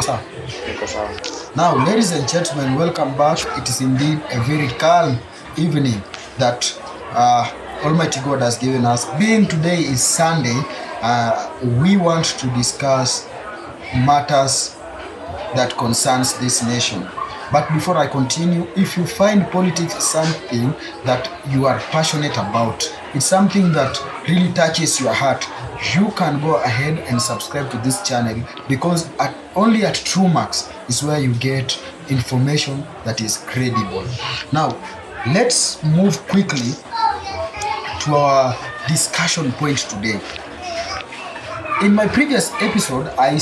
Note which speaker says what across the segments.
Speaker 1: sawa? Now, ladies and gentlemen, welcome back. It is indeed a very calm evening that Almighty God has given us. Being today is Sunday, we want to discuss matters that concerns this nation. But before I continue, if you find politics something that you are passionate about, it's something that really touches your heart, you can go ahead and subscribe to this channel, because only at TrueMax is where you get information that is credible. Now, let's move quickly to our discussion point today. In my previous episode, I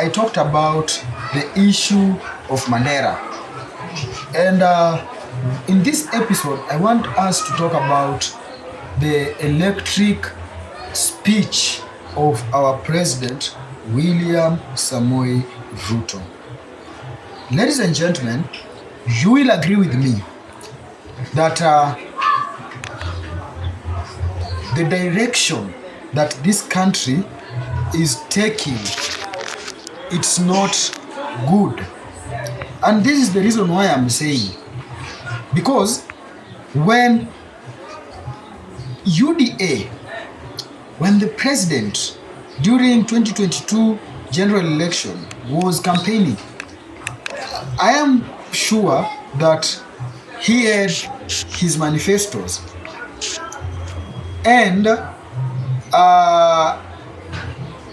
Speaker 1: talked about the issue of Mandera. And in this episode, I want us to talk about the electric speech of our President, William Samoei Ruto. Ladies and gentlemen, you will agree with me that the direction that this country is taking, it's not good. And this is the reason why I'm saying, because when UDA, when the president during 2022 general election was campaigning, I am sure that he had his manifestos, and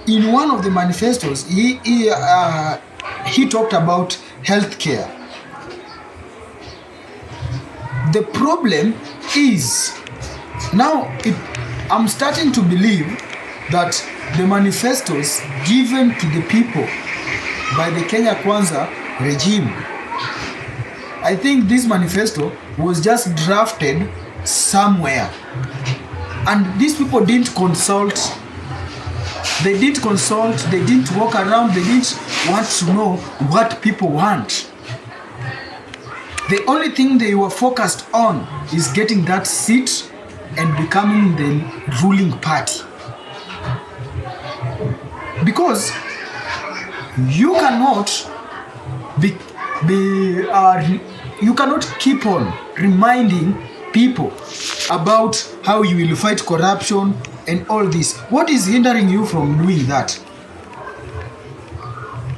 Speaker 1: in one of the manifestos he talked about healthcare. The problem is now I'm starting to believe that the manifestos given to the people by the Kenya Kwanza regime, I think this manifesto was just drafted somewhere, and these people didn't consult. They didn't consult, they didn't walk around, they didn't want to know what people want. The only thing they were focused on is getting that seat and becoming the ruling party. Because you cannot you cannot keep on reminding people about how you will fight corruption and all this. What is hindering you from doing that?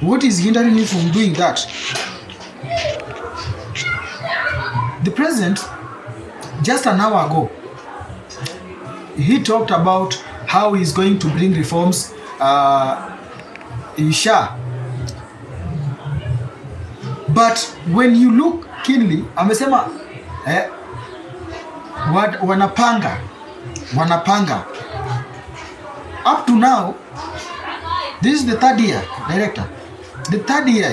Speaker 1: What is hindering you from doing that? The president, just an hour ago, he talked about how he's going to bring reforms in Sha. But when you look keenly, amesema wanapanga. Up to now, this is the third year, director. The third year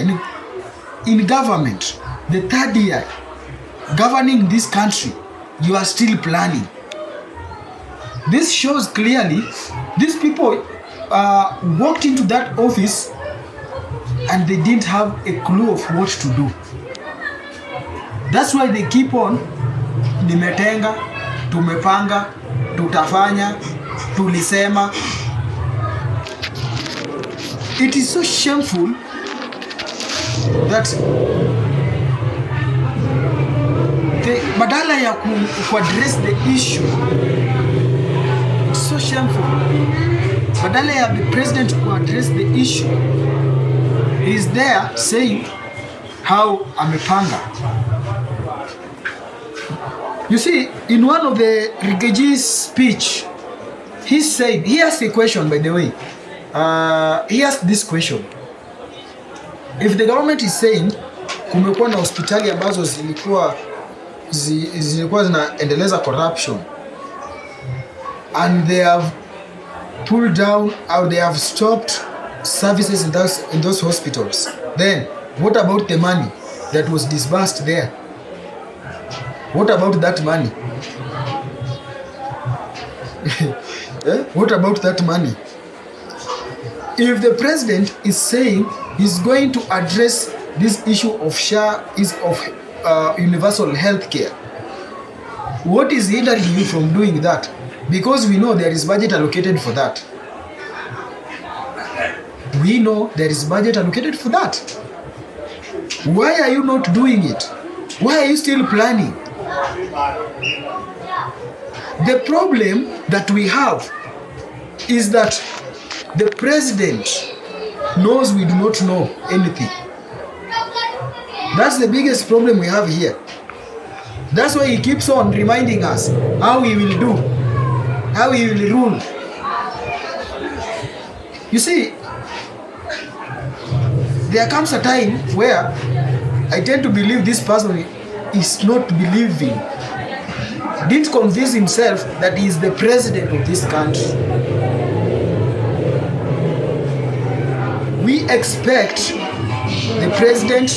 Speaker 1: in government, the third year governing this country, you are still planning. This shows clearly these people walked into that office and they didn't have a clue of what to do. That's why they keep on, nimetenga, tumepanga, tutafanya, tulisema. It is so shameful that badala ya address the issue, it's so shameful. Badala ya the president to address the issue, he is there saying how amepanga. You see, in one of the Rigaji's speech, he said, he asked a question, by the way. He asked this question: if the government is saying kumekuwa na hospitali ambazo zilikuwa zinaendeleza corruption, and they have pulled down or they have stopped services in those hospitals, then what about the money that was disbursed there? What about that money? What about that money? If the president is saying he's going to address this issue of Sha, is of universal health care, what is hindering you from doing that? Because we know there is budget allocated for that. We know there is budget allocated for that. Why are you not doing it? Why are you still planning? The problem that we have is that the president knows we do not know anything. That's the biggest problem we have here. That's why he keeps on reminding us how he will do, how he will rule. You see, there comes a time where I tend to believe this person is not believing, didn't convince himself that he is the president of this country. We expect the president,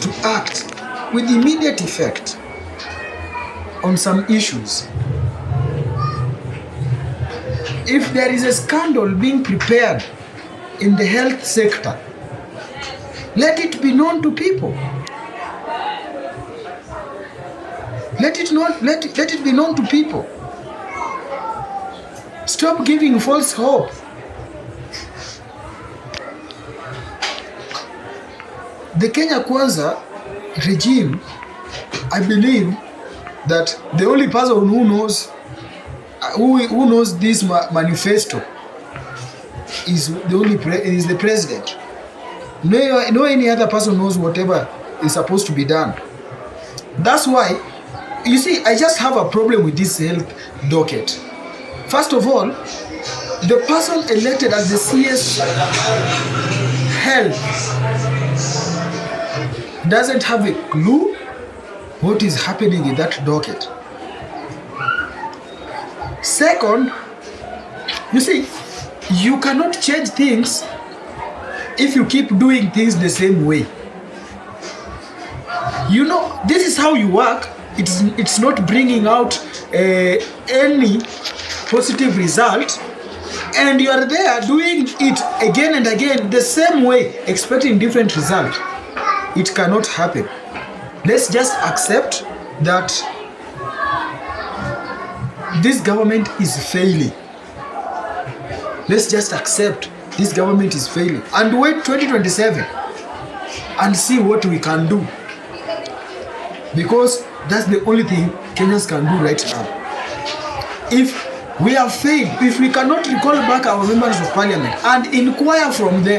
Speaker 1: to act with immediate effect on some issues. If there is a scandal being prepared in the health sector, let it be known to people. Let it be known to people. Stop giving false hope. The Kenya Kwanza regime, I believe that the only person who knows this manifesto is the president. No any other person knows whatever is supposed to be done. That's why, you see, I just have a problem with this health docket. First of all, the person elected as the CS Health doesn't have a clue what is happening in that docket. Second, you see, you cannot change things if you keep doing things the same way. You know, this is how you work. It's not bringing out any positive result, and you are there doing it again and again the same way, expecting different result. It cannot happen. Let's just accept that this government is failing. Let's just accept this government is failing and wait 2027 and see what we can do, because that's the only thing Kenyans can do right now. If we have failed, if we cannot recall back our members of parliament and inquire from them